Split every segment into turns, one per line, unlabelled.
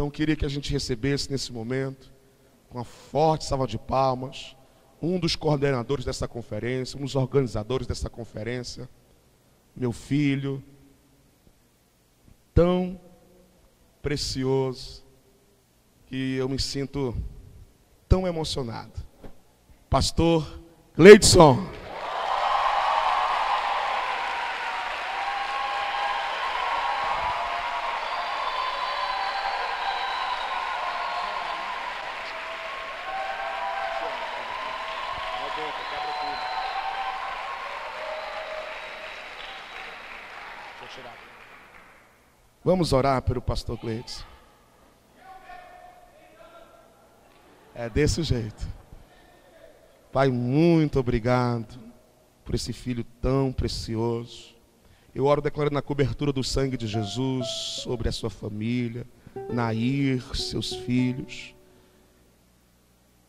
Então eu queria que a gente recebesse nesse momento, com uma forte salva de palmas, um dos coordenadores dessa conferência, um dos organizadores dessa conferência, meu filho, tão precioso, que eu me sinto tão emocionado. Pastor Gleidson. Vamos orar pelo pastor Gleidson. É desse jeito. Pai, muito obrigado por esse filho tão precioso. Eu oro declarando a cobertura do sangue de Jesus sobre a sua família, Nair, seus filhos.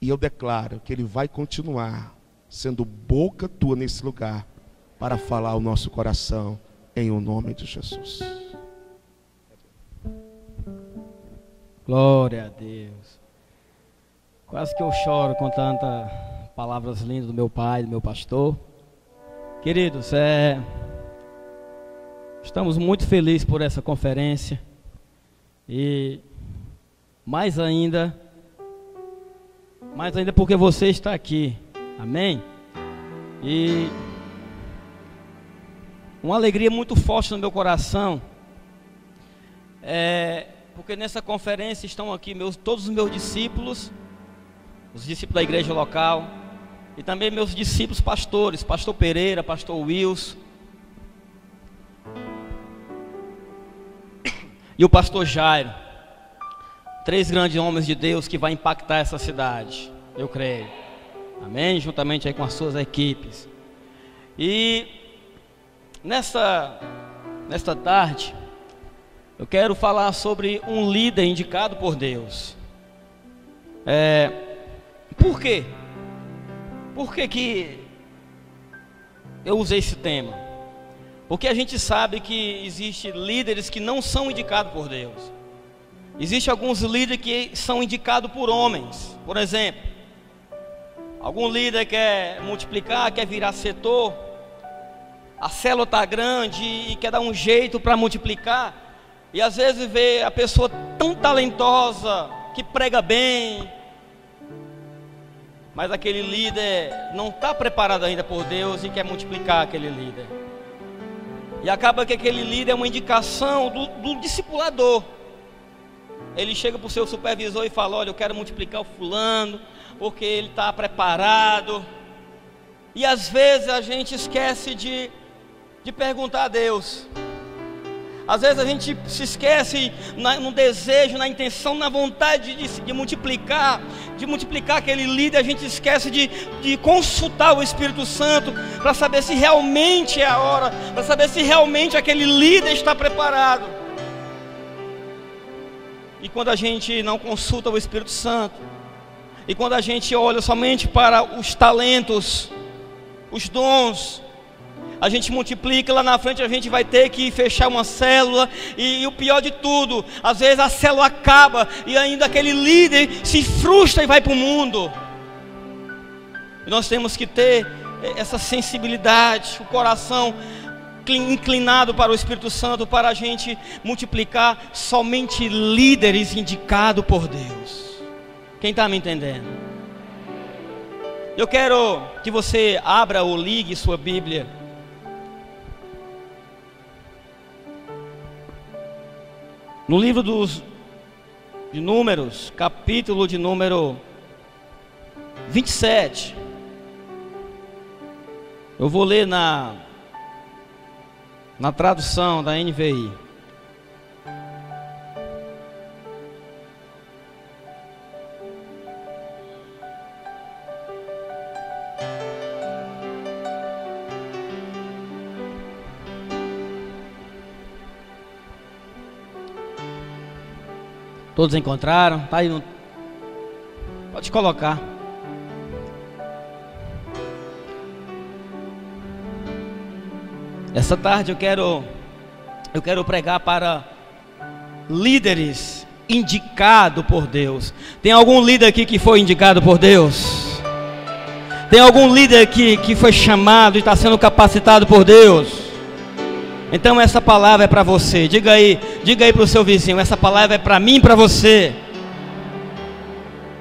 E eu declaro que ele vai continuar sendo boca tua nesse lugar para falar ao nosso coração em o nome de Jesus.
Glória a Deus. Quase que eu choro com tantas palavras lindas do meu pai, do meu pastor. Queridos, estamos muito felizes por essa conferência. E mais ainda porque você está aqui. Amém? E uma alegria muito forte no meu coração. Porque nessa conferência estão aqui todos os meus discípulos, os discípulos da igreja local, e também meus discípulos pastores, pastor Pereira, pastor Wilson, e o pastor Jairo, 3 grandes homens de Deus que vão impactar essa cidade, eu creio, amém? Juntamente aí com as suas equipes. E nesta tarde, eu quero falar sobre um líder indicado por Deus. Por quê? Por que eu usei esse tema? Porque a gente sabe que existem líderes que não são indicados por Deus. Existem alguns líderes que são indicados por homens. Por exemplo, algum líder quer multiplicar, quer virar setor, a célula está grande e quer dar um jeito para multiplicar. E às vezes vê a pessoa tão talentosa, que prega bem, mas aquele líder não está preparado ainda por Deus e quer multiplicar aquele líder. E acaba que aquele líder é uma indicação do discipulador. Ele chega para o seu supervisor e fala: olha, eu quero multiplicar o fulano, porque ele está preparado. E às vezes a gente esquece de perguntar a Deus. Às vezes a gente se esquece no desejo, na intenção, na vontade de multiplicar aquele líder. A gente esquece de consultar o Espírito Santo para saber se realmente é a hora, para saber se realmente aquele líder está preparado. E quando a gente não consulta o Espírito Santo, e quando a gente olha somente para os talentos, os dons, a gente multiplica, lá na frente a gente vai ter que fechar uma célula, e o pior de tudo, às vezes a célula acaba e ainda aquele líder se frustra e vai para o mundo. E nós temos que ter essa sensibilidade, o coração inclinado para o Espírito Santo, para a gente multiplicar somente líderes indicados por Deus. Quem está me entendendo? Eu quero que você abra ou ligue sua Bíblia no livro de Números, capítulo de número 27. Eu vou ler na tradução da NVI. Todos encontraram? Tá aí pode colocar. Essa tarde eu quero pregar para líderes indicado por Deus. Tem algum líder aqui que foi indicado por Deus? Tem algum líder aqui que foi chamado e está sendo capacitado por Deus? Então essa palavra é para você. Diga aí para o seu vizinho, essa palavra é para mim e para você.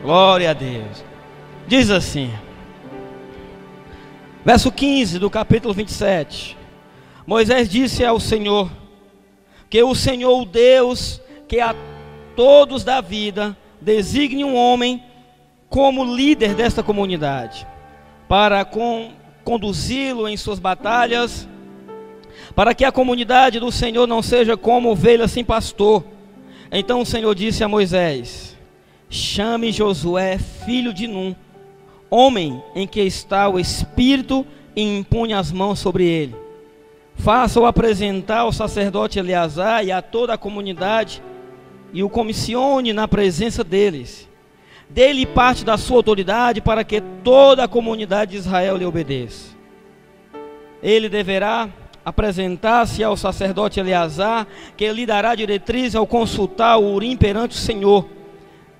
Glória a Deus. Diz assim, verso 15 do capítulo 27. Moisés disse ao Senhor, que o Senhor, o Deus que a todos dá vida, designe um homem como líder desta comunidade, para conduzi-lo em suas batalhas, para que a comunidade do Senhor não seja como ovelha sem pastor. Então o Senhor disse a Moisés, chame Josué, filho de Num, homem em que está o Espírito, e impunha as mãos sobre ele. Faça-o apresentar ao sacerdote Eleazar e a toda a comunidade, e o comissione na presença deles. Dê-lhe parte da sua autoridade, para que toda a comunidade de Israel lhe obedeça. Ele deverá apresentar-se ao sacerdote Eleazar, que lhe dará diretriz ao consultar o Urim perante o Senhor.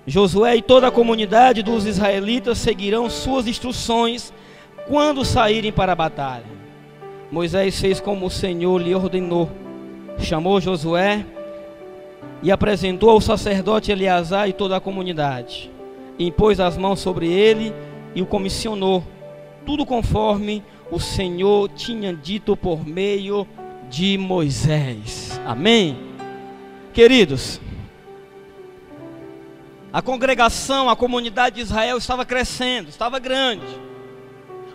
Josué e toda a comunidade dos israelitas seguirão suas instruções quando saírem para a batalha. Moisés fez como o Senhor lhe ordenou. Chamou Josué e apresentou ao sacerdote Eleazar e toda a comunidade. Impôs as mãos sobre ele e o comissionou, tudo conforme o Senhor tinha dito por meio de Moisés. Amém? Queridos, a congregação, a comunidade de Israel estava crescendo, estava grande.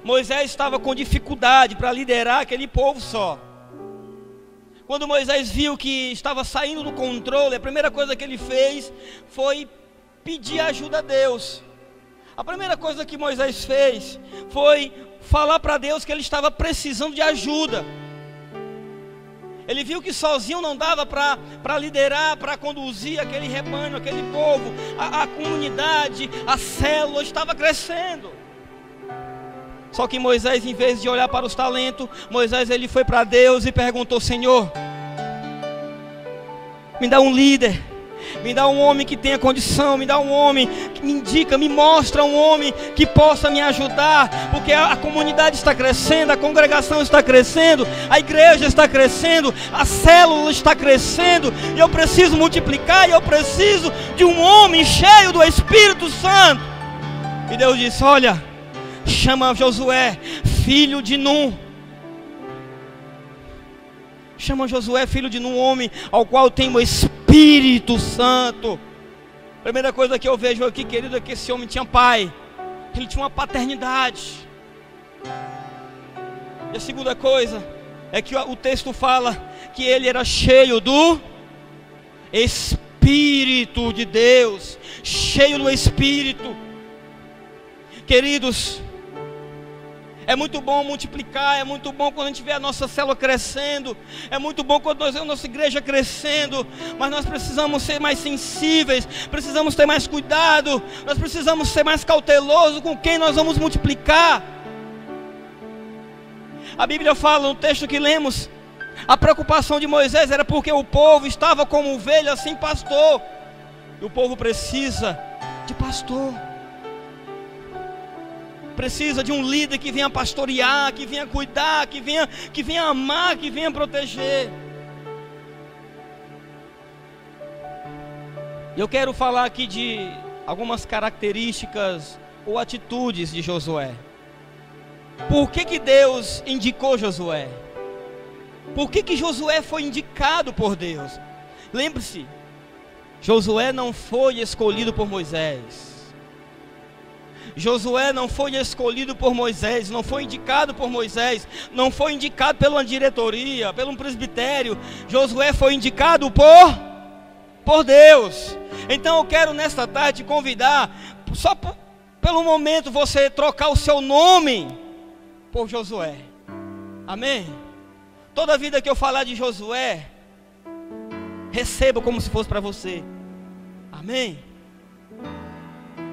Moisés estava com dificuldade para liderar aquele povo só. Quando Moisés viu que estava saindo do controle, a primeira coisa que ele fez foi pedir ajuda a Deus. A primeira coisa que Moisés fez foi falar para Deus que ele estava precisando de ajuda. Ele viu que sozinho não dava para liderar, para conduzir aquele rebanho, aquele povo. A comunidade, a célula estava crescendo. Só que Moisés, em vez de olhar para os talentos, Moisés ele foi para Deus e perguntou: Senhor, me dá um líder, me dá um homem que tenha condição, me dá um homem que me indica, me mostra um homem que possa me ajudar, porque a comunidade está crescendo, a congregação está crescendo, a igreja está crescendo, a célula está crescendo, e eu preciso multiplicar, e eu preciso de um homem cheio do Espírito Santo. E Deus disse: olha, chama Josué, filho de Num. Chama Josué, filho de Num, homem ao qual tem o Espírito Santo. Primeira coisa que eu vejo aqui, querido, é que esse homem tinha pai. Ele tinha uma paternidade. E a segunda coisa é que o texto fala que ele era cheio do Espírito de Deus. Cheio do Espírito. Queridos, é muito bom multiplicar, é muito bom quando a gente vê a nossa célula crescendo, é muito bom quando nós vemos a nossa igreja crescendo, mas nós precisamos ser mais sensíveis, precisamos ter mais cuidado, nós precisamos ser mais cautelosos com quem nós vamos multiplicar. A Bíblia fala no texto que lemos, a preocupação de Moisés era porque o povo estava como ovelha sem pastor, e o povo precisa de pastor. Precisa de um líder que venha pastorear, que venha cuidar, que venha amar, que venha proteger. Eu quero falar aqui de algumas características ou atitudes de Josué. Por que Deus indicou Josué? Por que Josué foi indicado por Deus? Lembre-se, Josué não foi escolhido por Moisés. Josué não foi escolhido por Moisés, não foi indicado por Moisés, não foi indicado pela diretoria, pelo presbitério. Josué foi indicado por Deus. Então eu quero nesta tarde convidar, só pelo momento, você trocar o seu nome por Josué. Amém? Toda vida que eu falar de Josué, receba como se fosse para você. Amém?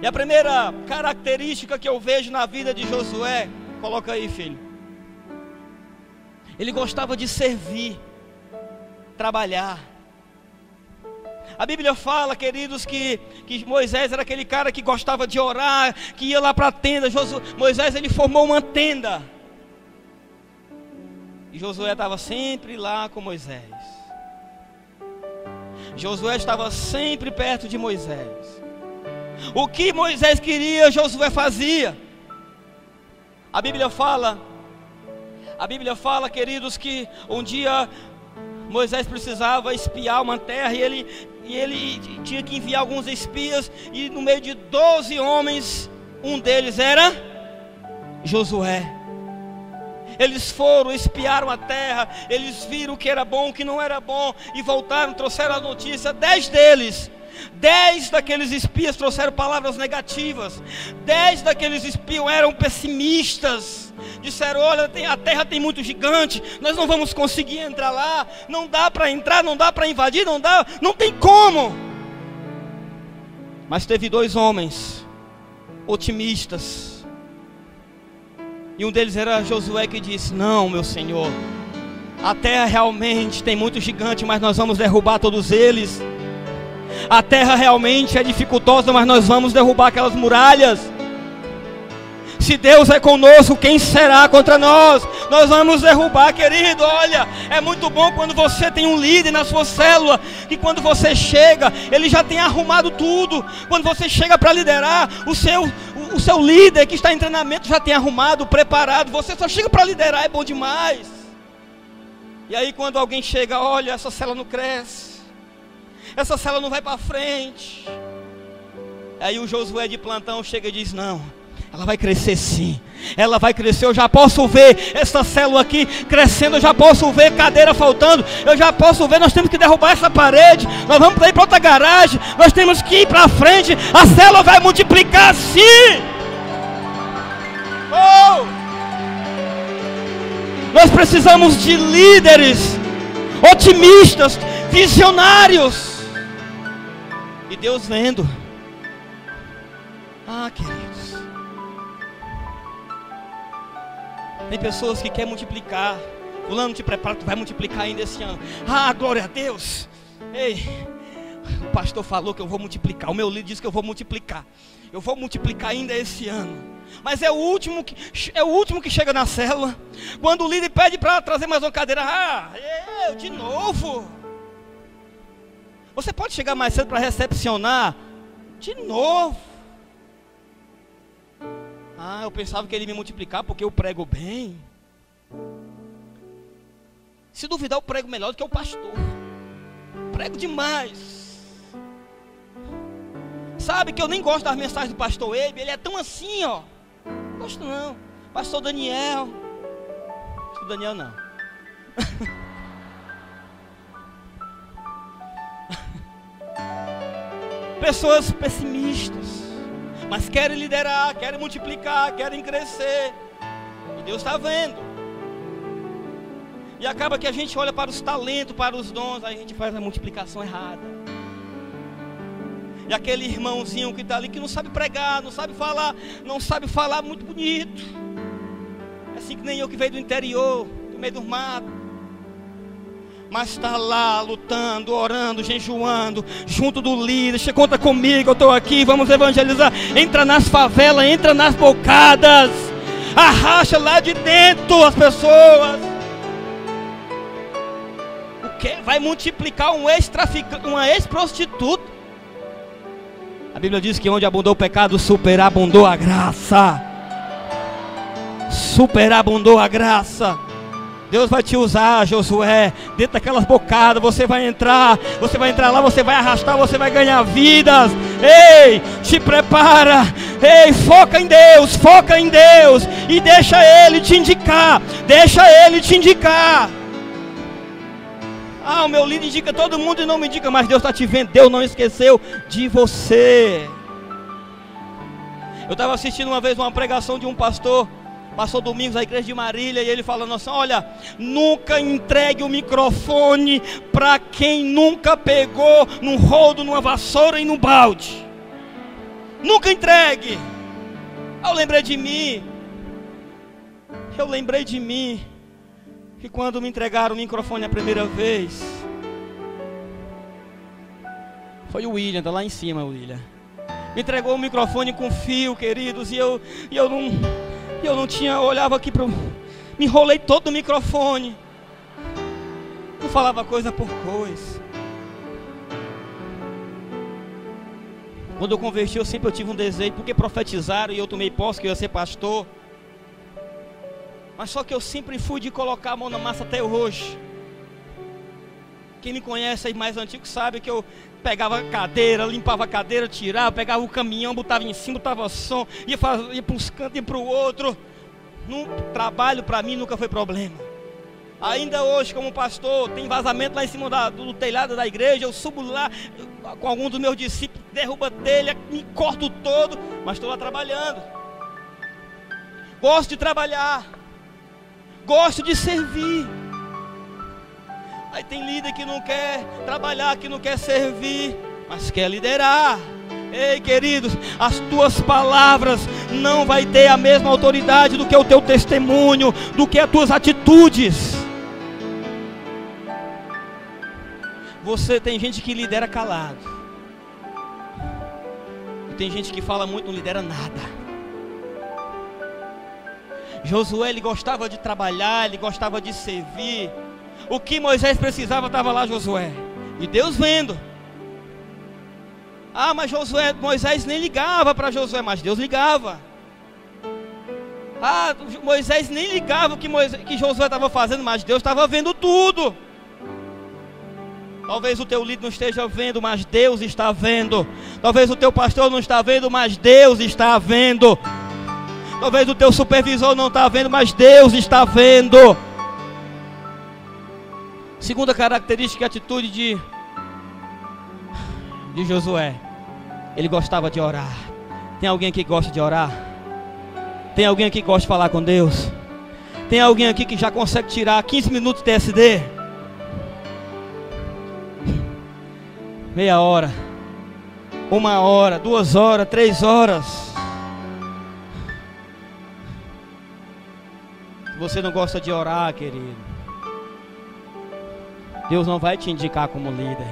E a primeira característica que eu vejo na vida de Josué, coloca aí, filho. Ele gostava de servir, trabalhar. A Bíblia fala, queridos, que Moisés era aquele cara que gostava de orar, que ia lá para a tenda. Moisés, ele formou uma tenda. E Josué estava sempre lá com Moisés. Josué estava sempre perto de Moisés. O que Moisés queria, Josué fazia. A Bíblia fala, queridos, que um dia Moisés precisava espiar uma terra e ele tinha que enviar alguns espias, e no meio de 12 homens, um deles era Josué. Eles foram, espiaram a terra, eles viram o que era bom, o que não era bom, e voltaram, trouxeram a notícia. 10 daqueles espias trouxeram palavras negativas. 10 daqueles espias eram pessimistas. Disseram: olha, a terra tem muito gigante, nós não vamos conseguir entrar lá, não dá para entrar, não dá para invadir, não tem como. Mas teve 2 homens otimistas, e um deles era Josué, que disse: não, meu Senhor, a terra realmente tem muito gigante, mas nós vamos derrubar todos eles. A terra realmente é dificultosa, mas nós vamos derrubar aquelas muralhas. Se Deus é conosco, quem será contra nós? Nós vamos derrubar, querido. Olha, é muito bom quando você tem um líder na sua célula, que quando você chega, ele já tem arrumado tudo. Quando você chega para liderar, o seu líder que está em treinamento já tem arrumado, preparado. Você só chega para liderar, é bom demais. E aí quando alguém chega: olha, essa célula não cresce, essa célula não vai para frente. Aí o Josué de plantão chega e diz: não, ela vai crescer sim, ela vai crescer. Eu já posso ver essa célula aqui crescendo, eu já posso ver cadeira faltando, eu já posso ver, nós temos que derrubar essa parede, nós vamos ir para outra garagem, nós temos que ir para frente, a célula vai multiplicar sim. Oh! Nós precisamos de líderes otimistas, visionários, e Deus vendo. Queridos, tem pessoas que querem multiplicar. Fulano, te prepara, tu vai multiplicar ainda esse ano. Glória a Deus. Ei, o pastor falou que eu vou multiplicar, o meu líder disse que eu vou multiplicar. Eu vou multiplicar ainda esse ano. Mas é o último que chega na célula. Quando o líder pede para trazer mais uma cadeira: eu de novo. Você pode chegar mais cedo para recepcionar? De novo. Eu pensava que ele ia me multiplicar porque eu prego bem. Se duvidar, eu prego melhor do que o pastor. Prego demais. Sabe que eu nem gosto das mensagens do pastor Eibe. Ele é tão assim, ó. Não gosto não. Pastor Daniel. Pastor Daniel não. Pessoas pessimistas, mas querem liderar, querem multiplicar, querem crescer. E Deus está vendo. E acaba que a gente olha para os talentos, para os dons, aí a gente faz a multiplicação errada. E aquele irmãozinho que está ali, que não sabe pregar, não sabe falar muito bonito. É assim que nem eu, que veio do interior, do meio do mato. Mas está lá lutando, orando, jejuando, junto do líder. Conta comigo, eu estou aqui, vamos evangelizar. Entra nas favelas, entra nas bocadas, arracha lá de dentro as pessoas. O que? Vai multiplicar um ex-traficante, uma ex-prostituta. A Bíblia diz que onde abundou o pecado, superabundou a graça. Superabundou a graça. Deus vai te usar, Josué, dentro daquelas bocadas. Você vai entrar lá, você vai arrastar, você vai ganhar vidas. Ei, te prepara. Ei, foca em Deus e deixa Ele te indicar. O meu líder indica todo mundo e não me indica, mas Deus está te vendo. Deus não esqueceu de você. Eu estava assistindo uma vez uma pregação de um pastor. Passou domingos na igreja de Marília, e ele falando assim: olha, nunca entregue o microfone para quem nunca pegou num rodo, numa vassoura e num balde. Nunca entregue. Eu lembrei de mim, que quando me entregaram o microfone a primeira vez, Foi o William, tá lá em cima, o William. Me entregou o microfone com fio, queridos, e eu não tinha, eu olhava aqui para me enrolei todo no microfone. Não falava coisa por coisa. Quando eu converti, eu tive um desejo, porque profetizaram e eu tomei posse que eu ia ser pastor. Mas só que eu sempre fui de colocar a mão na massa até hoje. Quem me conhece aí mais antigo sabe que eu pegava a cadeira, limpava a cadeira, tirava, pegava o caminhão, botava em cima, botava som, ia para os cantos, ia para o outro. Trabalho para mim nunca foi problema. Ainda hoje, como pastor, tem vazamento lá em cima do telhado da igreja. Eu subo lá com algum dos meus discípulos, derrubo a telha, me corto todo, mas estou lá trabalhando. Gosto de trabalhar, gosto de servir. Aí tem líder que não quer trabalhar, que não quer servir, mas quer liderar. Ei, queridos, as tuas palavras não vai ter a mesma autoridade do que o teu testemunho, do que as tuas atitudes. Você tem gente que lidera calado. E tem gente que fala muito, não lidera nada. Josué, ele gostava de trabalhar, ele gostava de servir. O que Moisés precisava estava lá, Josué. E Deus vendo. Ah, mas Moisés nem ligava para Josué, mas Deus ligava. Ah, Moisés nem ligava o que Josué estava fazendo, mas Deus estava vendo tudo. Talvez o teu líder não esteja vendo, mas Deus está vendo. Talvez o teu pastor não está vendo, mas Deus está vendo. Talvez o teu supervisor não está vendo, mas Deus está vendo. Segunda característica e atitude de Josué. Ele gostava de orar. Tem alguém aqui que gosta de orar? Tem alguém aqui que gosta de falar com Deus? Tem alguém aqui que já consegue tirar 15 minutos de TSD? Meia hora, 1 hora, 2 horas, 3 horas. Se você não gosta de orar, querido, Deus não vai te indicar como líder.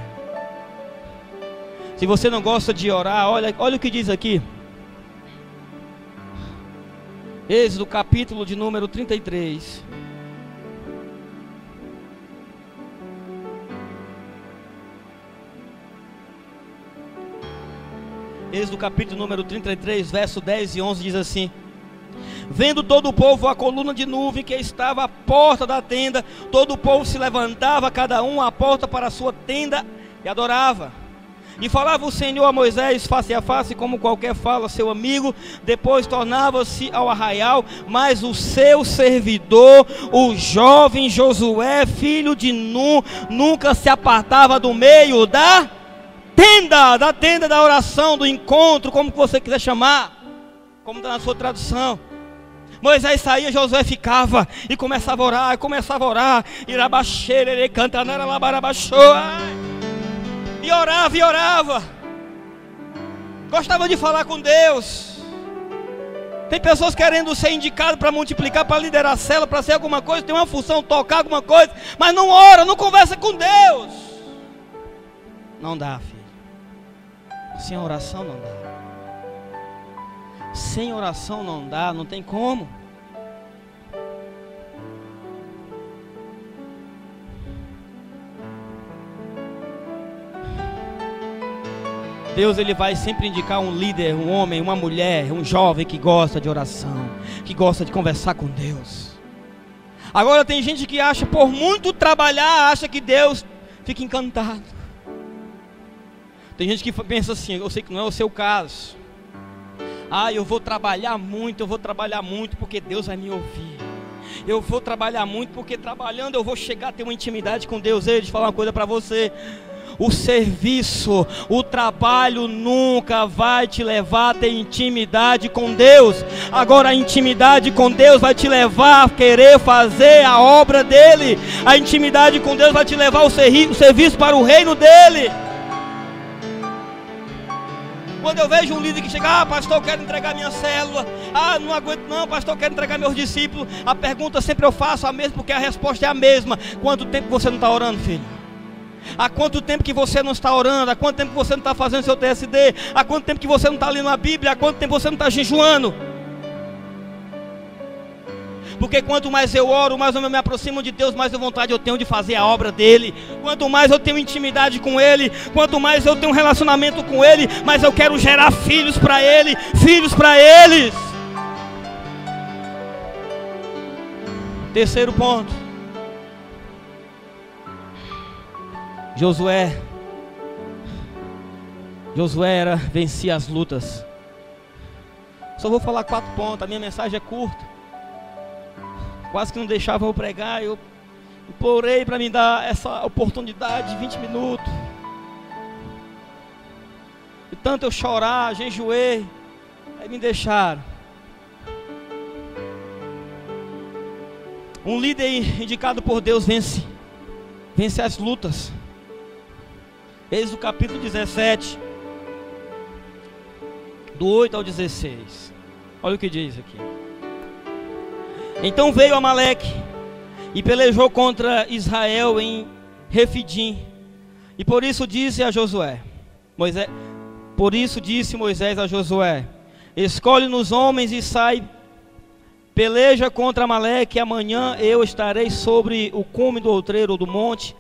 Se você não gosta de orar, olha o que diz aqui. Êxodo capítulo de número 33. Êxodo capítulo número 33, verso 10 e 11 diz assim: vendo todo o povo a coluna de nuvem que estava à porta da tenda, todo o povo se levantava, cada um à porta para a sua tenda, e adorava. E falava o Senhor a Moisés face a face, como qualquer fala seu amigo. Depois tornava-se ao arraial, mas o seu servidor, o jovem Josué, filho de Nun, nunca se apartava do meio da tenda da oração, do encontro, como você quiser chamar, como está na sua tradução. Moisés saía, Josué ficava e começava a orar, irabaxere, cantanara, labarabaxoa, e orava, gostava de falar com Deus. Tem pessoas querendo ser indicado para multiplicar, para liderar a célula, para ser alguma coisa, tem uma função, tocar alguma coisa, mas não ora, não conversa com Deus. Não dá, filho. Sem oração não dá. Sem oração não dá, não tem como. Deus, ele vai sempre indicar um líder, um homem, uma mulher, um jovem que gosta de oração, que gosta de conversar com Deus. Agora tem gente que acha, por muito trabalhar, acha que Deus fica encantado. Tem gente que pensa assim, eu sei que não é o seu caso. Ah, eu vou trabalhar muito porque Deus vai me ouvir. Eu vou trabalhar muito porque trabalhando eu vou chegar a ter uma intimidade com Deus. Deixa eu falar uma coisa para você. O serviço, o trabalho nunca vai te levar a ter intimidade com Deus. Agora a intimidade com Deus vai te levar a querer fazer a obra dEle. A intimidade com Deus vai te levar o serviço para o reino dEle. Quando eu vejo um líder que chega, pastor, eu quero entregar minha célula. Não aguento não, pastor, eu quero entregar meus discípulos. A pergunta sempre eu faço a mesma, porque a resposta é a mesma. Quanto tempo você não está orando, filho? Há quanto tempo que você não está orando? Há quanto tempo que você não está fazendo seu TSD? Há quanto tempo que você não está lendo a Bíblia? Há quanto tempo você não está jejuando? Porque quanto mais eu oro, mais eu me aproximo de Deus, mais vontade eu tenho de fazer a obra dele. Quanto mais eu tenho intimidade com ele, quanto mais eu tenho um relacionamento com ele, mais eu quero gerar filhos para ele, filhos para eles. Terceiro ponto. Josué vencia as lutas. Só vou falar 4 pontos, a minha mensagem é curta. Quase que não deixava eu pregar, eu implorei para me dar essa oportunidade de 20 minutos. E tanto eu chorar, jejuei, aí me deixaram. Um líder indicado por Deus vence as lutas. Êxodo capítulo 17, do 8 ao 16. Olha o que diz aqui. Então veio Amaleque e pelejou contra Israel em Refidim. E por isso disse Moisés a Josué: escolhe-nos homens e sai, peleja contra Amaleque. Amanhã eu estarei sobre o cume do outreiro do monte,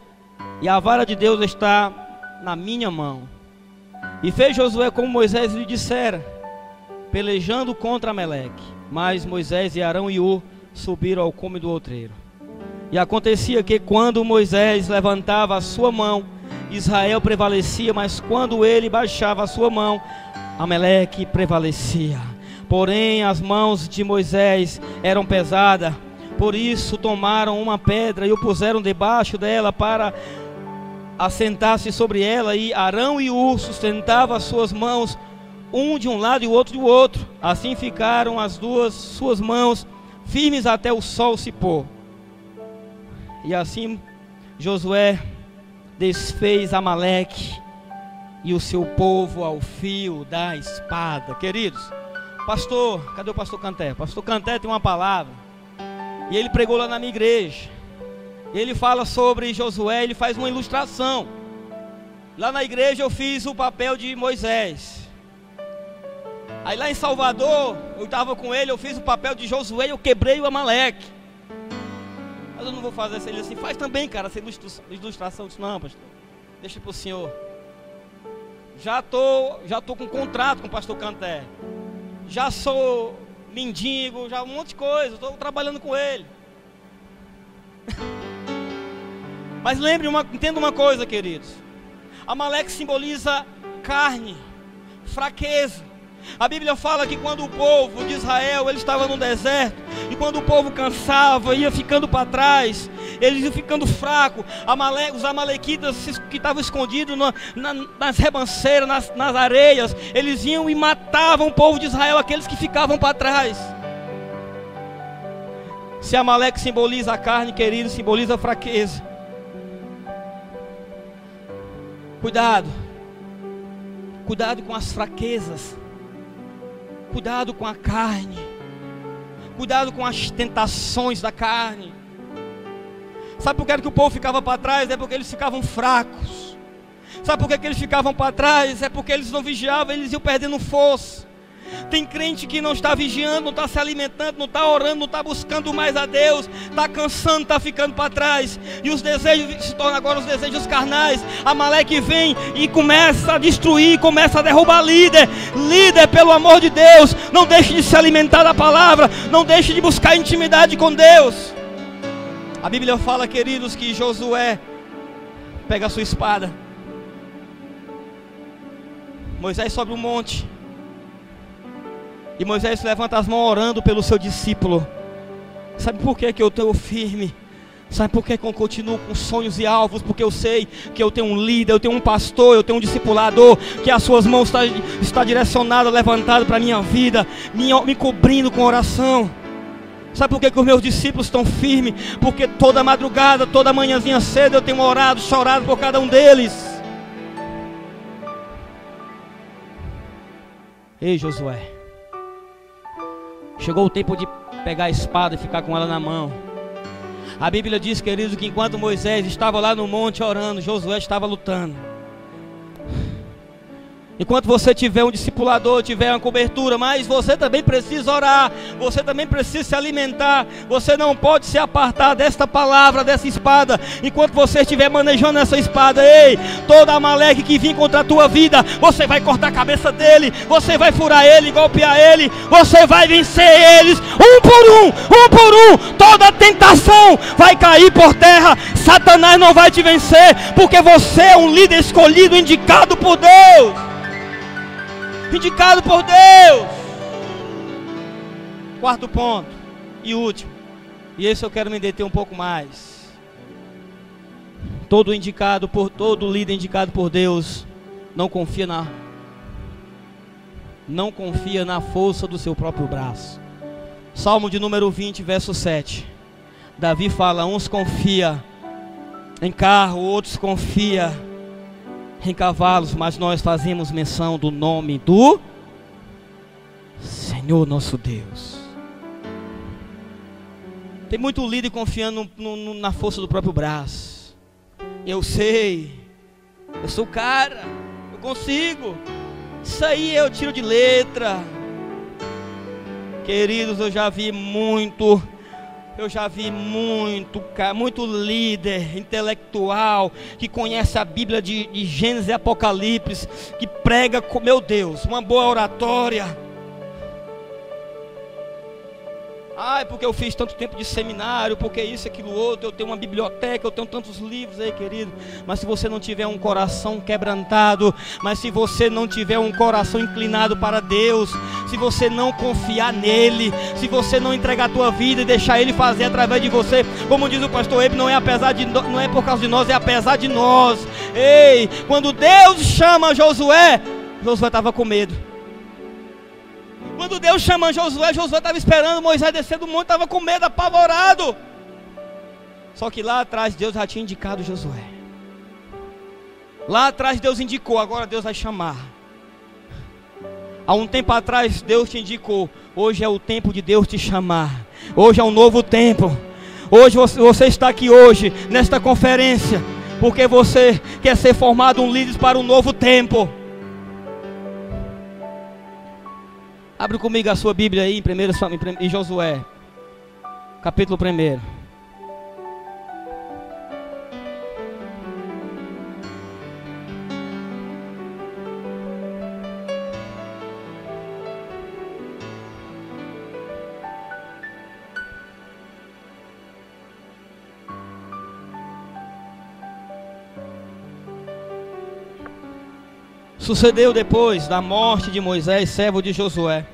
e a vara de Deus está na minha mão. E fez Josué como Moisés lhe dissera, pelejando contra Amaleque. Mas Moisés e Arão e Hur subiram ao cume do outreiro. E acontecia que quando Moisés levantava a sua mão, Israel prevalecia, mas quando ele baixava a sua mão, Amaleque prevalecia. Porém as mãos de Moisés eram pesadas, por isso tomaram uma pedra e o puseram debaixo dela para assentar-se sobre ela, e Arão e Hur sustentavam as suas mãos, um de um lado e o outro do outro. Assim ficaram as suas mãos firmes até o sol se pôr. E assim Josué desfez Amaleque e o seu povo ao fio da espada. Queridos, pastor, cadê o pastor Canté? Pastor Canté tem uma palavra, e ele pregou lá na minha igreja. Ele fala sobre Josué, ele faz uma ilustração. Lá na igreja eu fiz o papel de Moisés. Aí lá em Salvador, eu estava com ele, eu fiz o papel de Josué e eu quebrei o Amaleque. Mas eu não vou fazer isso. Ele disse assim: faz também, cara, essa ilustração. Eu disse: não, pastor, deixa para o senhor. Já tô com contrato com o pastor Canté. Já sou mendigo, já um monte de coisa, estou trabalhando com ele. Mas entenda uma coisa, queridos. Amaleque simboliza carne, fraqueza. A Bíblia fala que quando o povo de Israel ele estava no deserto, e quando o povo cansava, ia ficando para trás, eles iam ficando fracos. Os amalequitas que estavam escondidos nas rebanceiras, nas areias, eles iam e matavam o povo de Israel, aqueles que ficavam para trás. Se Amaleque simboliza a carne, querido, simboliza a fraqueza. Cuidado com as fraquezas. Cuidado com a carne. Cuidado com as tentações da carne. Sabe por que o povo ficava para trás? É porque eles ficavam fracos. Sabe por que eles ficavam para trás? É porque eles não vigiavam, eles iam perdendo força. Tem crente que não está vigiando, não está se alimentando, não está orando, não está buscando mais a Deus, está cansando, está ficando para trás, e os desejos se tornam agora os desejos carnais. Amaleque vem e começa a destruir, começa a derrubar líder, pelo amor de Deus, não deixe de se alimentar da palavra, não deixe de buscar intimidade com Deus. A Bíblia fala, queridos, que Josué pega a sua espada, Moisés sobe um monte, e Moisés levanta as mãos orando pelo seu discípulo. Sabe por que eu estou firme? Sabe por que eu continuo com sonhos e alvos? Porque eu sei que eu tenho um líder, eu tenho um pastor, eu tenho um discipulador, que as suas mãos está direcionada, levantada para a minha vida, me cobrindo com oração. Sabe por que os meus discípulos estão firmes? Porque toda madrugada, toda manhãzinha cedo eu tenho orado, chorado por cada um deles. Ei, Josué, chegou o tempo de pegar a espada e ficar com ela na mão. A Bíblia diz, queridos, que enquanto Moisés estava lá no monte orando, Josué estava lutando. Enquanto você tiver um discipulador, tiver uma cobertura, mas você também precisa orar, você também precisa se alimentar, você não pode se apartar desta palavra, dessa espada. Enquanto você estiver manejando essa espada, ei, todo Amaleque que vir contra a tua vida, você vai cortar a cabeça dele, você vai furar ele, golpear ele, você vai vencer eles, um por um, toda tentação vai cair por terra, Satanás não vai te vencer, porque você é um líder escolhido, indicado por Deus. Indicado por Deus. Quarto ponto e último, e esse eu quero me deter um pouco mais. Todo líder indicado por Deus não confia na força do seu próprio braço. Salmo de número 20, verso 7. Davi fala: uns confia em carro, outros confia em cavalos, mas nós fazemos menção do nome do Senhor nosso Deus. Tem muito líder confiando na força do próprio braço. Eu sei, eu sou o cara, eu consigo, isso aí eu tiro de letra. Queridos, eu já vi muito líder intelectual que conhece a Bíblia de Gênesis e Apocalipse, que prega com, meu Deus, uma boa oratória. Ai, porque eu fiz tanto tempo de seminário, porque isso, aquilo, outro, eu tenho uma biblioteca, eu tenho tantos livros aí, querido. Mas se você não tiver um coração quebrantado, mas se você não tiver um coração inclinado para Deus, se você não confiar nele, se você não entregar a tua vida e deixar ele fazer através de você, como diz o pastor Ebe, não é por causa de nós, é apesar de nós. Ei, quando Deus chama Josué estava com medo. Quando Deus chama Josué estava esperando Moisés descer do monte, estava com medo, apavorado. Só que lá atrás Deus já tinha indicado Josué. Lá atrás Deus indicou, agora Deus vai chamar. Há um tempo atrás Deus te indicou, hoje é o tempo de Deus te chamar. Hoje é um novo tempo. Hoje você está aqui hoje, nesta conferência, porque você quer ser formado um líder para um novo tempo. Abre comigo a sua Bíblia aí em Josué, capítulo 1. Sucedeu depois da morte de Moisés, servo de Josué,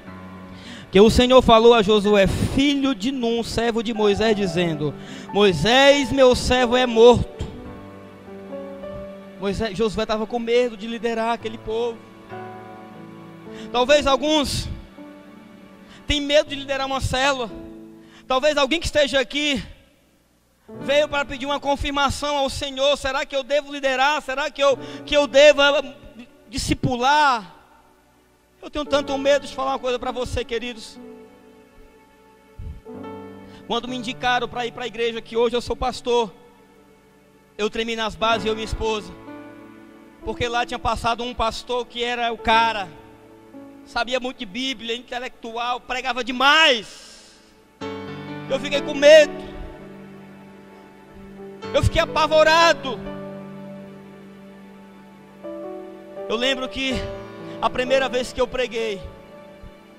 que o Senhor falou a Josué, filho de Num, servo de Moisés, dizendo: Moisés, meu servo, é morto. Josué estava com medo de liderar aquele povo. Talvez alguns tenham medo de liderar uma célula. Talvez alguém que esteja aqui veio para pedir uma confirmação ao Senhor. Será que eu devo liderar? Será que eu devo discipular? Eu tenho tanto medo de falar uma coisa para você, queridos. Quando me indicaram para ir para a igreja, que hoje eu sou pastor, eu tremi nas bases, eu e minha esposa, porque lá tinha passado um pastor que era o cara, sabia muito de Bíblia, intelectual, pregava demais. Eu fiquei com medo, eu fiquei apavorado. Eu lembro que a primeira vez que eu preguei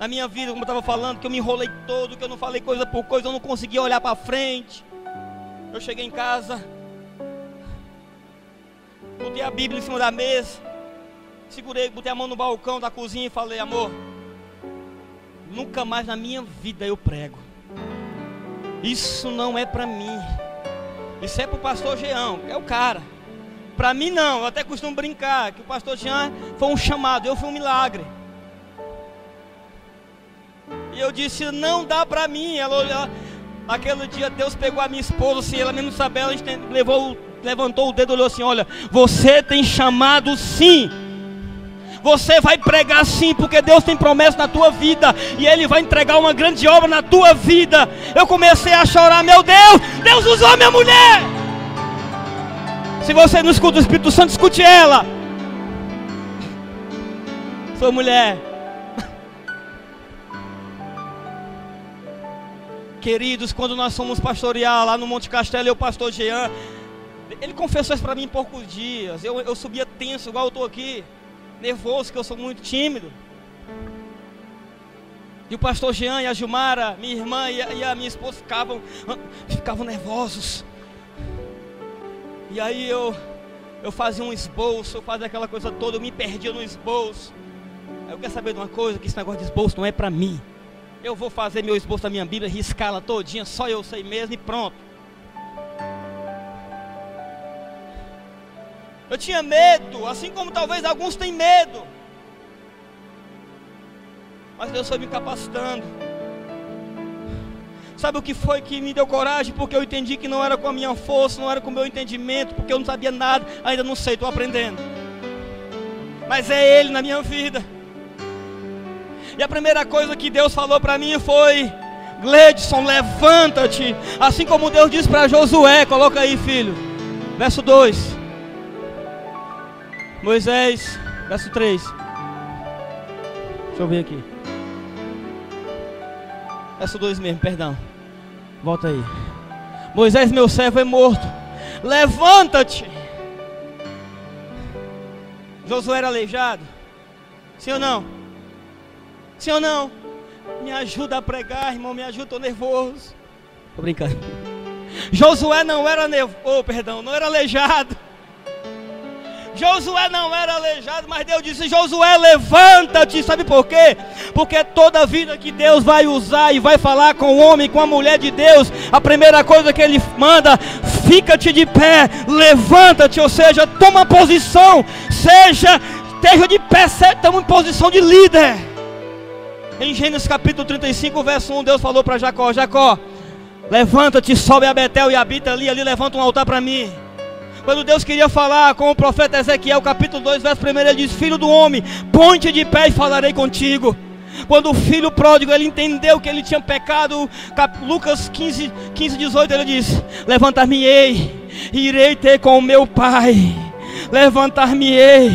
na minha vida, como eu estava falando, que eu me enrolei todo, que eu não falei coisa por coisa, eu não conseguia olhar para frente. Eu cheguei em casa, botei a Bíblia em cima da mesa, botei a mão no balcão da cozinha e falei: amor, nunca mais na minha vida eu prego. Isso não é para mim. Isso é para o pastor Jean, que é o cara. Para mim não, eu até costumo brincar que o pastor Jean foi um chamado, eu fui um milagre. E eu disse: não dá para mim. Ela olhou, aquele dia Deus pegou a minha esposa, assim, ela mesmo sabia, ela levantou o dedo e olhou assim: olha, você tem chamado sim. Você vai pregar sim, porque Deus tem promessa na tua vida, e Ele vai entregar uma grande obra na tua vida. Eu comecei a chorar, meu Deus, Deus usou minha mulher. Se você não escuta o Espírito Santo, escute ela. Sua mulher. Queridos, quando nós fomos pastorear lá no Monte Castelo, o pastor Jean, ele confessou isso para mim em poucos dias. Eu subia tenso, igual eu estou aqui, nervoso, que eu sou muito tímido. E o pastor Jean e a Gilmara, minha irmã e a minha esposa ficavam nervosos. E aí eu fazia um esboço, eu fazia aquela coisa toda, eu me perdia no esboço. Eu quero saber de uma coisa, que esse negócio de esboço não é para mim. Eu vou fazer meu esboço da minha Bíblia, riscá-la todinha, só eu sei mesmo e pronto. Eu tinha medo, assim como talvez alguns têm medo. Mas Deus foi me capacitando. Sabe o que foi que me deu coragem? Porque eu entendi que não era com a minha força, não era com o meu entendimento, porque eu não sabia nada, ainda não sei, estou aprendendo. Mas é Ele na minha vida. E a primeira coisa que Deus falou para mim foi: Gledson, levanta-te. Assim como Deus disse para Josué, coloca aí, filho. Verso 2. Moisés, verso 3. Deixa eu ver aqui. Verso 2 mesmo, perdão. Volta aí. Moisés, meu servo, é morto. Levanta-te. Josué era aleijado? Sim ou não? Sim ou não? Me ajuda a pregar, irmão, me ajuda, estou nervoso. Tô brincando. Josué não era não era aleijado. Josué não era aleijado, mas Deus disse: Josué, levanta-te. Sabe por quê? Porque toda vida que Deus vai usar e vai falar com o homem, com a mulher de Deus, a primeira coisa que Ele manda: fica-te de pé, levanta-te. Ou seja, toma posição, esteja de pé, estamos em posição de líder. Em Gênesis capítulo 35, verso 1, Deus falou para Jacó: Jacó, levanta-te, sobe a Betel e habita ali levanta um altar para mim. Quando Deus queria falar com o profeta Ezequiel, capítulo 2, verso 1, ele diz: filho do homem, põe-te de pé e falarei contigo. Quando o filho pródigo, ele entendeu que ele tinha pecado, Lucas 15, 18, ele diz: levantar-me-ei, irei ter com o meu pai. Levantar-me-ei,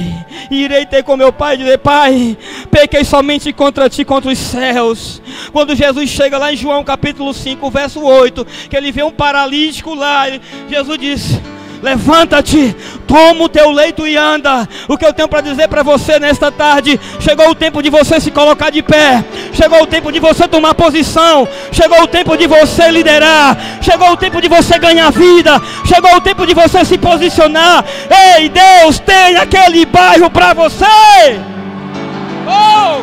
irei ter com meu pai e dizer: Pai, pequei somente contra ti, contra os céus. Quando Jesus chega lá em João capítulo 5, verso 8, que ele vê um paralítico lá, Jesus diz: levanta-te, toma o teu leito e anda. O que eu tenho para dizer para você nesta tarde: chegou o tempo de você se colocar de pé, chegou o tempo de você tomar posição, chegou o tempo de você liderar, chegou o tempo de você ganhar vida, chegou o tempo de você se posicionar. Ei, Deus tem aquele bairro para você. Oh!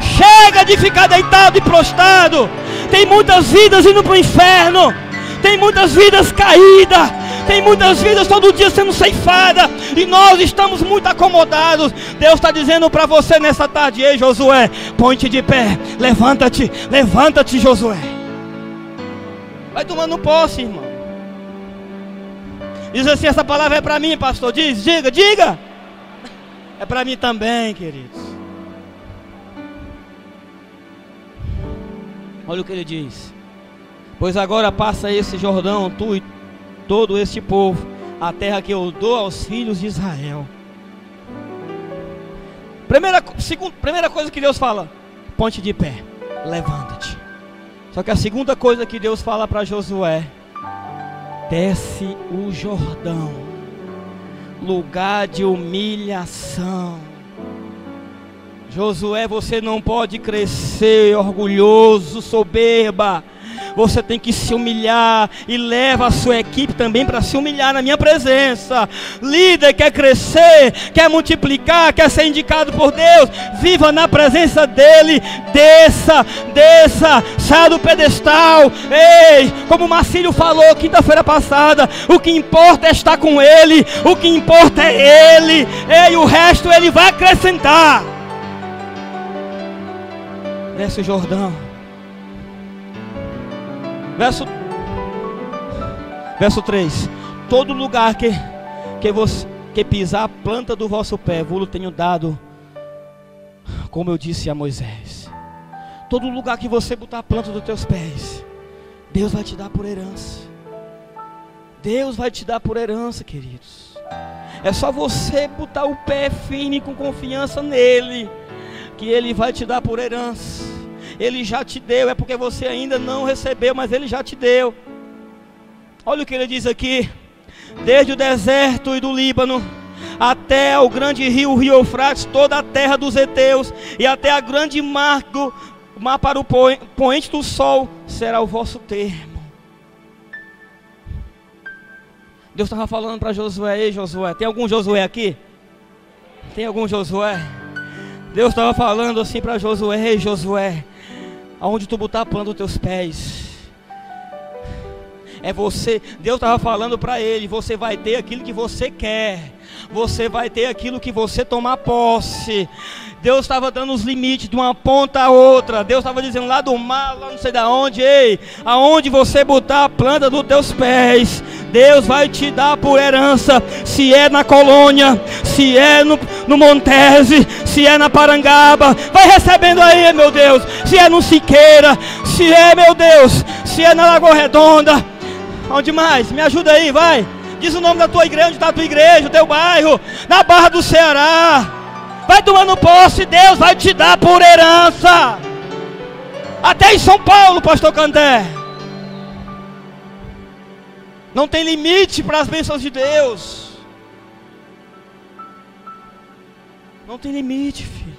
Chega de ficar deitado e prostrado. Tem muitas vidas indo para o inferno, tem muitas vidas caídas, tem muitas vidas todo dia sendo ceifadas, e nós estamos muito acomodados. Deus está dizendo para você nessa tarde: ei, Josué, põe-te de pé, levanta-te, levanta-te, Josué. Vai tomando posse, irmão. Diz assim: essa palavra é para mim, pastor. Diga. É para mim também, queridos. Olha o que ele diz: pois agora passa esse Jordão, tu e todo este povo, a terra que eu dou aos filhos de Israel. Primeira coisa que Deus fala: ponte de pé, levanta-te. Só que a segunda coisa que Deus fala para Josué: desce o Jordão, lugar de humilhação. Josué, você não pode crescer orgulhoso, soberba. Você tem que se humilhar, e leva a sua equipe também para se humilhar na minha presença. Líder quer crescer, quer multiplicar, quer ser indicado por Deus, viva na presença dele. Desça, saia do pedestal. Ei, como o Marcílio falou quinta-feira passada, o que importa é estar com ele, o que importa é ele. Ei, o resto ele vai acrescentar. Desce o Jordão. Verso 3: todo lugar que você... que pisar a planta do vosso pé, vou-lo tenho dado, como eu disse a Moisés. Todo lugar que você botar a planta dos teus pés, Deus vai te dar por herança. Deus vai te dar por herança, queridos. É só você botar o pé firme com confiança nele, que ele vai te dar por herança. Ele já te deu, é porque você ainda não recebeu, mas ele já te deu. Olha o que ele diz aqui: desde o deserto e do Líbano até o grande rio, o rio Eufrates, toda a terra dos heteus, e até a grande mar para o poente do sol, será o vosso termo. Deus estava falando para Josué: ei Josué, tem algum Josué aqui? Tem algum Josué? Deus estava falando assim para Josué: ei Josué, aonde tu botar a planta dos teus pés, é você. Deus estava falando para ele: você vai ter aquilo que você quer, você vai ter aquilo que você tomar posse. Deus estava dando os limites de uma ponta a outra. Deus estava dizendo: lá do mar, lá não sei da onde, ei, aonde você botar a planta dos teus pés, Deus vai te dar por herança. Se é na Colônia, se é no Montese, se é na Parangaba, vai recebendo aí, meu Deus. Se é no Siqueira, se é, meu Deus, se é na Lagoa Redonda, onde mais? Me ajuda aí, vai. Diz o nome da tua igreja, onde está a tua igreja, o teu bairro, na Barra do Ceará. Vai tomando posse, Deus vai te dar por herança. Até em São Paulo, pastor Canté. Não tem limite para as bênçãos de Deus. Não tem limite, filho.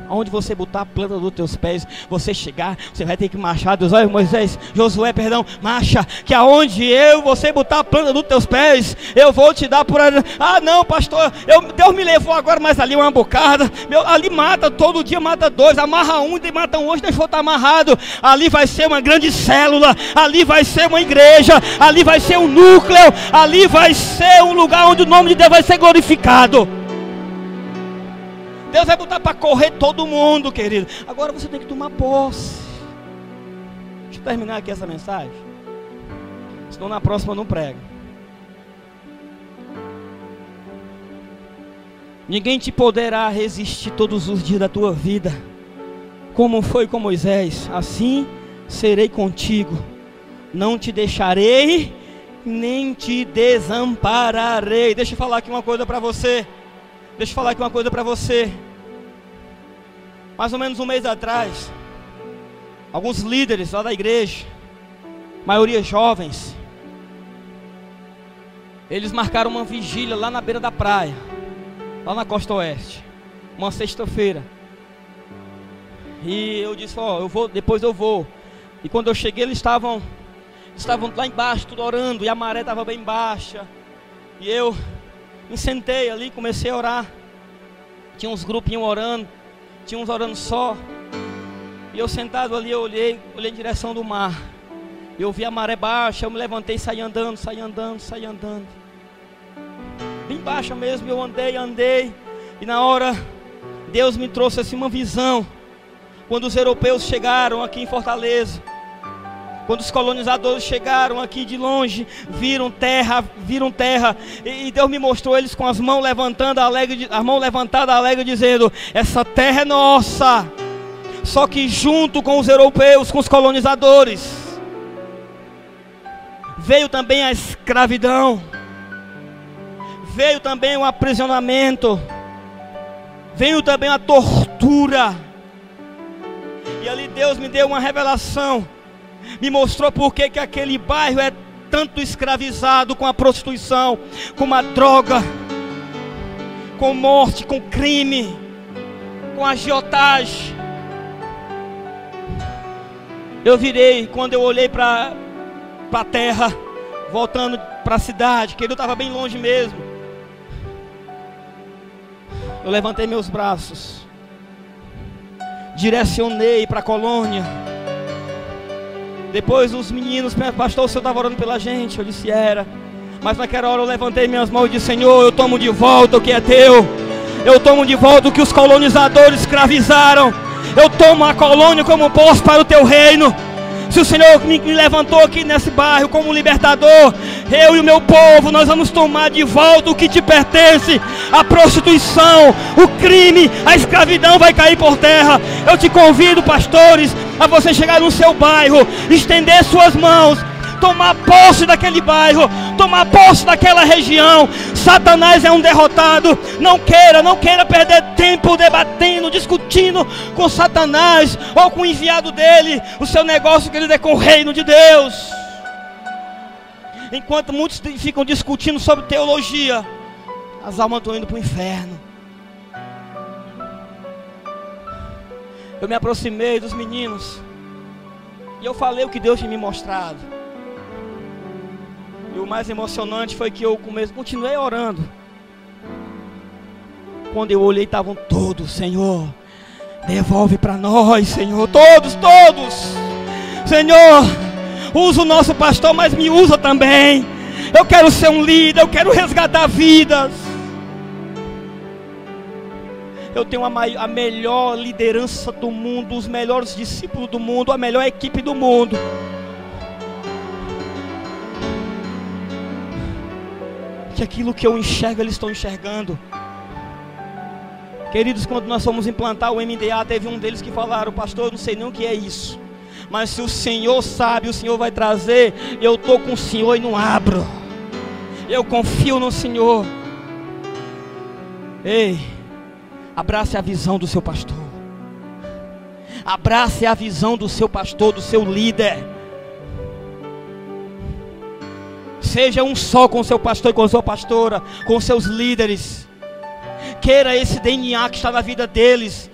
Aonde você botar a planta dos teus pés, você chegar, você vai ter que marchar. Deus, olha Moisés, Josué, perdão, marcha, que aonde você botar a planta dos teus pés, eu vou te dar por... Ah não, pastor, Deus me levou agora, mas ali uma bocada, ali mata, todo dia mata dois, amarra um e mata um hoje, deixa eu estar amarrado. Ali vai ser uma grande célula, ali vai ser uma igreja, ali vai ser um núcleo, ali vai ser um lugar onde o nome de Deus vai ser glorificado. Deus vai botar para correr todo mundo, querido. Agora você tem que tomar posse. Deixa eu terminar aqui essa mensagem, senão na próxima eu não prego. Ninguém te poderá resistir todos os dias da tua vida. Como foi com Moisés, assim serei contigo. Não te deixarei, nem te desampararei. Deixa eu falar aqui uma coisa para você. Mais ou menos um mês atrás, alguns líderes lá da igreja, maioria jovens, eles marcaram uma vigília lá na beira da praia, lá na costa oeste, uma sexta-feira. E eu disse: ó, depois eu vou. E quando eu cheguei, eles estavam lá embaixo, tudo orando, e a maré estava bem baixa. E eu me sentei ali, comecei a orar. Tinha uns grupinhos orando, tinha uns orando só. E eu sentado ali, eu olhei em direção do mar. Eu vi a maré baixa, eu me levantei e saí andando. Bem baixa mesmo, eu andei. E na hora, Deus me trouxe assim uma visão. Quando os europeus chegaram aqui em Fortaleza, quando os colonizadores chegaram aqui de longe, viram terra, e Deus me mostrou eles com as mãos levantadas, alegre, dizendo: essa terra é nossa. Só que junto com os europeus, com os colonizadores, veio também a escravidão, veio também o aprisionamento, veio também a tortura. E ali Deus me deu uma revelação, me mostrou por que aquele bairro é tanto escravizado com a prostituição, com a droga, com morte, com crime, com agiotagem. Eu virei, quando eu olhei para a terra, voltando para a cidade, que ele estava bem longe mesmo, eu levantei meus braços, direcionei para a colônia. Depois os meninos: pastor, o senhor estava orando pela gente? Eu disse: era. Mas naquela hora eu levantei minhas mãos e disse: Senhor, eu tomo de volta o que é teu. Eu tomo de volta o que os colonizadores escravizaram. Eu tomo a colônia como posse para o teu reino. Se o Senhor me levantou aqui nesse bairro como libertador, eu e o meu povo, nós vamos tomar de volta o que te pertence. A prostituição, o crime, a escravidão vai cair por terra. Eu te convido, pastores, a você chegar no seu bairro, estender suas mãos, tomar posse daquele bairro, tomar posse daquela região. Satanás é um derrotado. Não queira perder tempo debatendo, discutindo com Satanás ou com o enviado dele. O seu negócio, querido, é com o reino de Deus. Enquanto muitos ficam discutindo sobre teologia, as almas estão indo para o inferno. Eu me aproximei dos meninos e eu falei o que Deus tinha me mostrado. E o mais emocionante foi que eu continuei orando. Quando eu olhei, estavam todos: Senhor, devolve para nós, Senhor. Todos. Senhor, usa o nosso pastor, mas me usa também. Eu quero ser um líder, eu quero resgatar vidas. Eu tenho a melhor liderança do mundo, os melhores discípulos do mundo, a melhor equipe do mundo. Que aquilo que eu enxergo, eles estão enxergando. Queridos, quando nós fomos implantar o MDA, teve um deles que falaram: pastor, eu não sei nem o que é isso, mas se o Senhor sabe, o Senhor vai trazer. Eu estou com o Senhor e não abro. Eu confio no Senhor. Ei, abrace a visão do seu pastor. Abrace a visão do seu pastor, do seu líder. Seja um só com o seu pastor e com a sua pastora, com os seus líderes. Queira esse DNA que está na vida deles.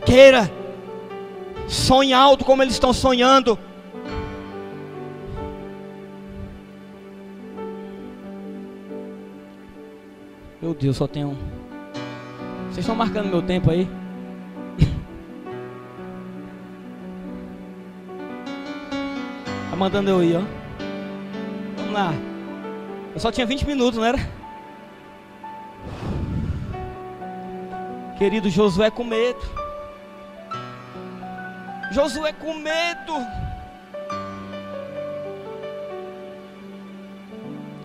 Queira. Sonhe alto como eles estão sonhando. Meu Deus, só tem um. Vocês estão marcando meu tempo aí? Tá mandando eu ir, ó. Vamos lá. Eu só tinha 20 minutos, não era? Querido, Josué com medo. Josué com medo.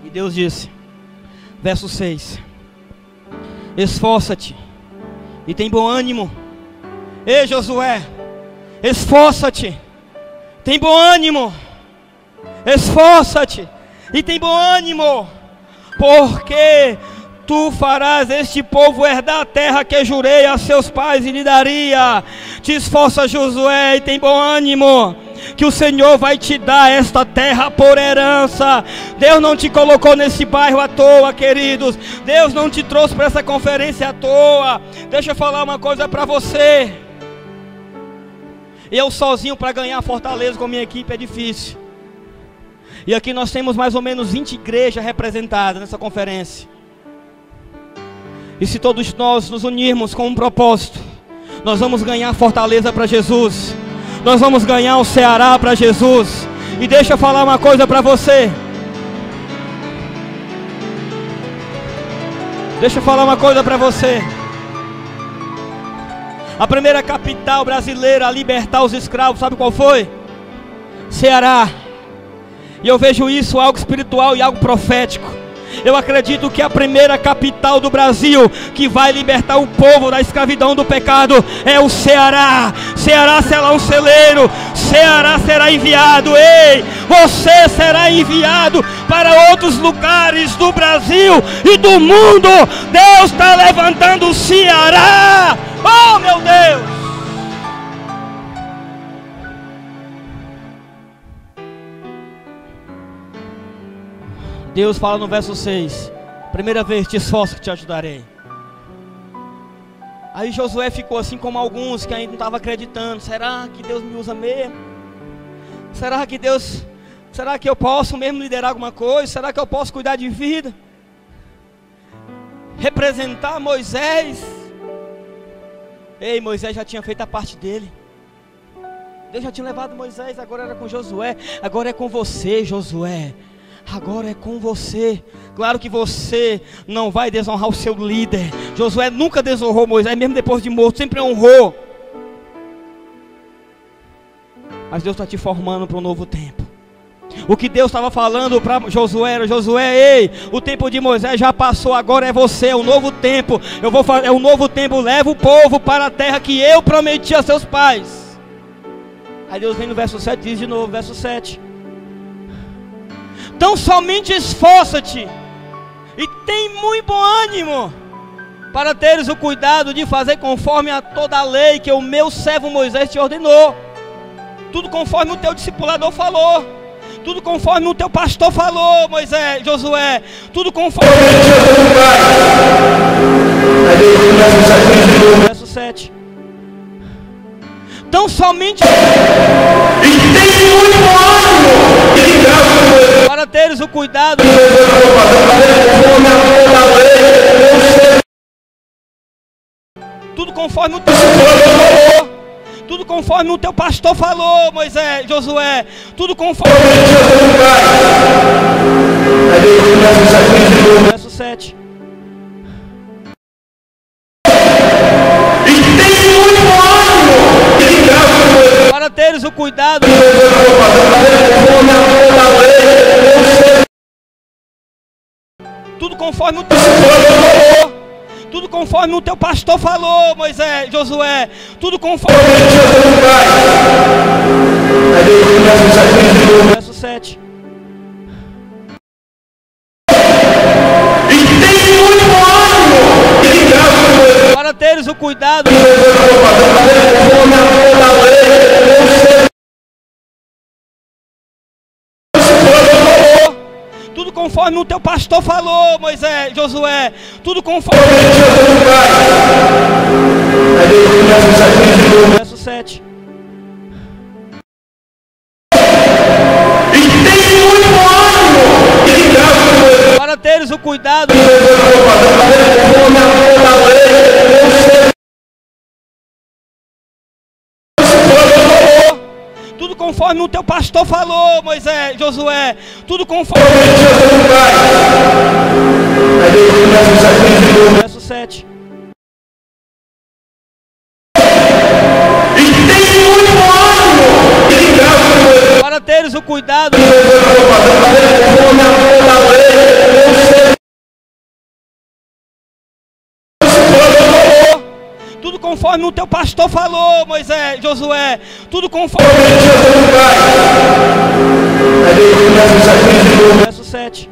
E Deus disse, verso 6: esforça-te e tem bom ânimo. Ei, Josué, esforça-te, tem bom ânimo. Esforça-te e tem bom ânimo, porque tu farás este povo herdar a terra que jurei a seus pais e lhe daria. Te esforça, Josué, e tem bom ânimo, que o Senhor vai te dar esta terra por herança. Deus não te colocou nesse bairro à toa, queridos. Deus não te trouxe para essa conferência à toa. Deixa eu falar uma coisa para você. Eu sozinho para ganhar Fortaleza com a minha equipe é difícil. E aqui nós temos mais ou menos 20 igrejas representadas nessa conferência. E se todos nós nos unirmos com um propósito, nós vamos ganhar Fortaleza para Jesus. Nós vamos ganhar o Ceará para Jesus. E deixa eu falar uma coisa para você. Deixa eu falar uma coisa para você. A primeira capital brasileira a libertar os escravos, sabe qual foi? Ceará. E eu vejo isso algo espiritual e algo profético. Eu acredito que a primeira capital do Brasil que vai libertar o povo da escravidão do pecado é o Ceará. Ceará será um celeiro. Ceará será enviado. Ei, você será enviado para outros lugares do Brasil e do mundo. Deus está levantando o Ceará. Oh, meu Deus! Deus fala no verso 6: primeira vez, te esforça que te ajudarei. Aí Josué ficou assim como alguns que ainda não estavam acreditando. Será que Deus me usa mesmo? Será que eu posso mesmo liderar alguma coisa? Será que eu posso cuidar de vida? Representar Moisés? Ei, Moisés já tinha feito a parte dele. Deus já tinha levado Moisés, agora era com Josué. Agora é com você, Josué. Agora é com você. Claro que você não vai desonrar o seu líder. Josué nunca desonrou Moisés, mesmo depois de morto, sempre honrou. Mas Deus está te formando para um novo tempo. O que Deus estava falando para Josué era: Josué, ei, o tempo de Moisés já passou, agora é você, é um novo tempo. Eu vou fazer, é um novo tempo, leva o povo para a terra que eu prometi a seus pais. Aí Deus vem no verso 7 e diz de novo, verso 7: então somente esforça-te e tem muito bom ânimo, para teres o cuidado de fazer conforme a toda a lei que o meu servo Moisés te ordenou. Tudo conforme o teu discipulador falou, tudo conforme o teu pastor falou, Moisés, Josué, tudo conforme. Verso 7. Então somente para teres o cuidado tudo conforme o teu falou, tudo conforme o teu pastor falou, Moisés, Josué, tudo conforme. Verso 7. Para teres o cuidado tudo conforme o teu falou, tudo conforme o teu pastor falou, Moisés, Josué, tudo conforme. Verso 7. Para teres o cuidado tudo conforme o teu pastor falou, Moisés, Josué, tudo conforme. Verso 7. Para teres o cuidado tudo conforme o teu pastor falou, Moisés, Josué, tudo conforme. Verso 7. Para teres o cuidado tudo conforme o teu pastor falou, Moisés, Josué, tudo conforme. Verso 7.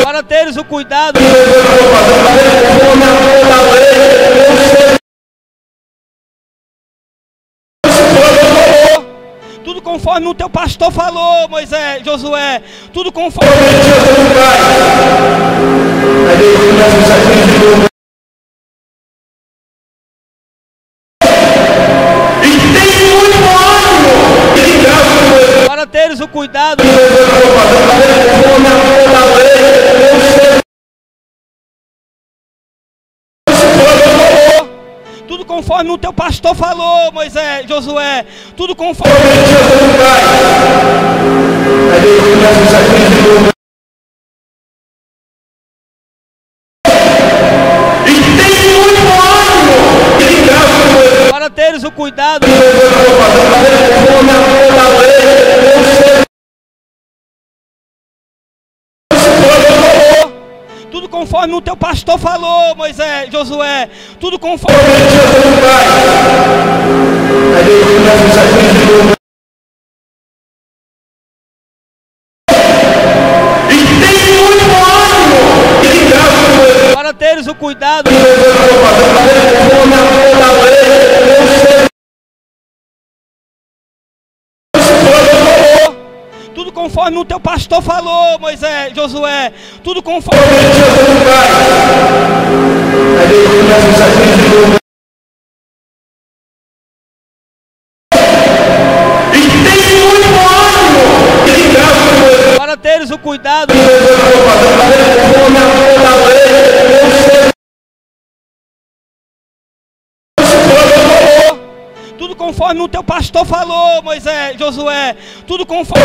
Para teres o cuidado tudo conforme o teu pastor falou, Moisés, Josué, tudo conforme. Para teres o cuidado tudo conforme o teu pastor falou, Moisés, Josué, tudo conforme. Para teres o cuidado tudo conforme o teu pastor falou, Moisés, Josué, tudo conforme. Para teres o cuidado tudo conforme o teu pastor falou, Moisés, Josué, tudo conforme. Para teres o cuidado tudo conforme o teu pastor falou, Moisés, Josué, tudo conforme.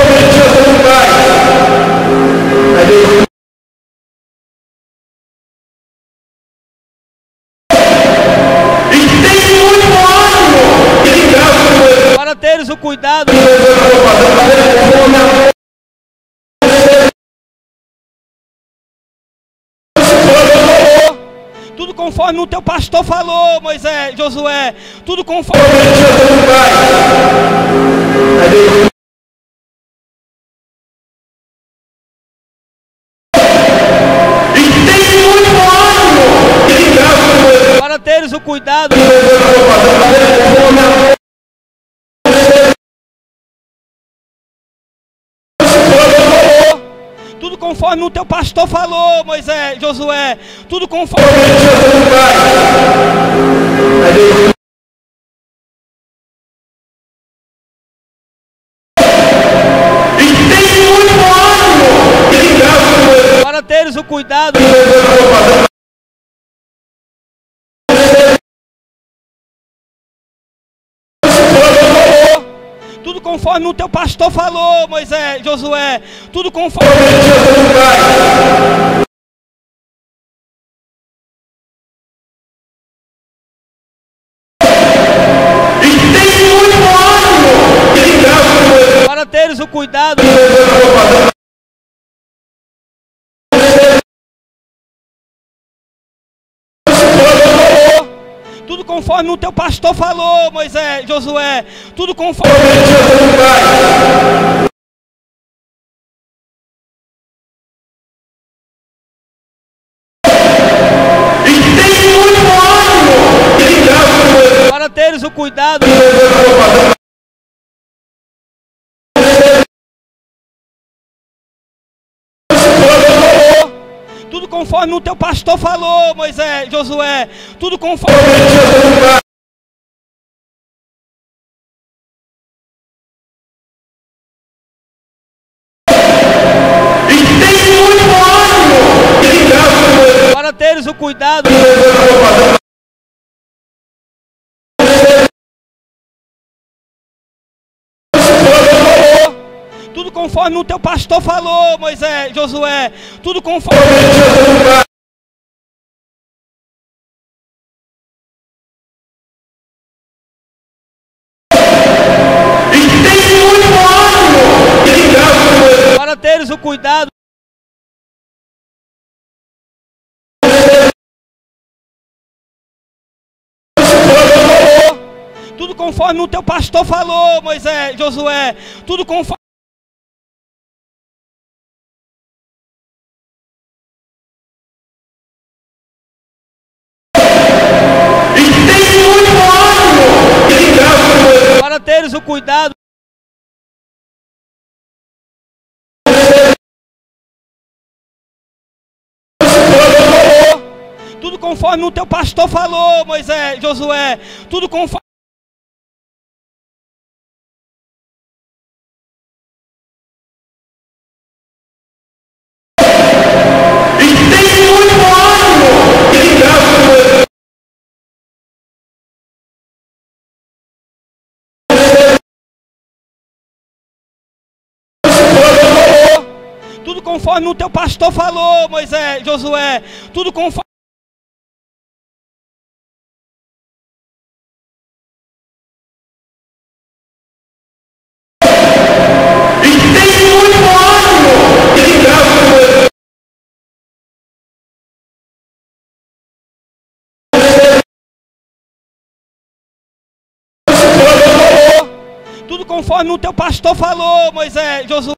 conforme o teu pastor falou, Moisés, Josué, tudo conforme. Para teres o cuidado. Tudo conforme o teu pastor falou, Moisés, Josué, tudo conforme. Para teres o cuidado. Tudo conforme o teu pastor falou, Moisés, Josué, tudo conforme. Para teres o cuidado. Tudo conforme o teu pastor falou, Moisés, Josué, tudo conforme. Para teres o cuidado. Tudo conforme o teu pastor falou, Moisés, Josué, tudo conforme. Para teres o cuidado. Tudo conforme o teu pastor falou, Moisés, Josué, tudo conforme. Para teres o cuidado. Tudo conforme o teu pastor falou, Moisés, Josué, tudo conforme. Para teres o cuidado. Tudo conforme o teu pastor falou, Moisés, Josué, tudo conforme. Tudo conforme o teu pastor falou, Moisés, Josué, tudo conforme. Tudo conforme o teu pastor falou, Moisés, Josué.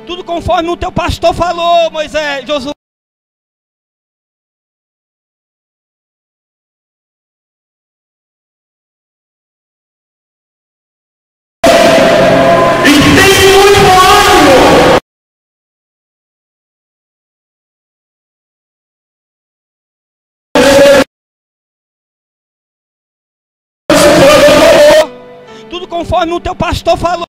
Tudo conforme o teu pastor falou, Moisés, Josué. Tudo conforme o teu pastor falou.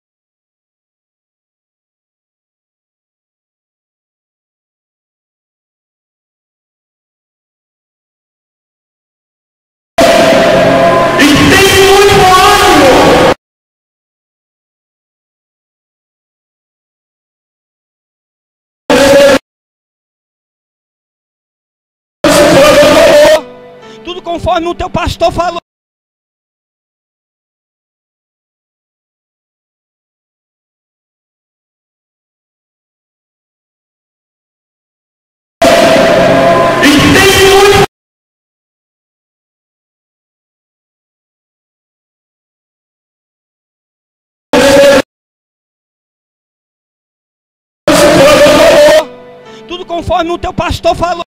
conforme o teu pastor falou. Tudo conforme o teu pastor falou.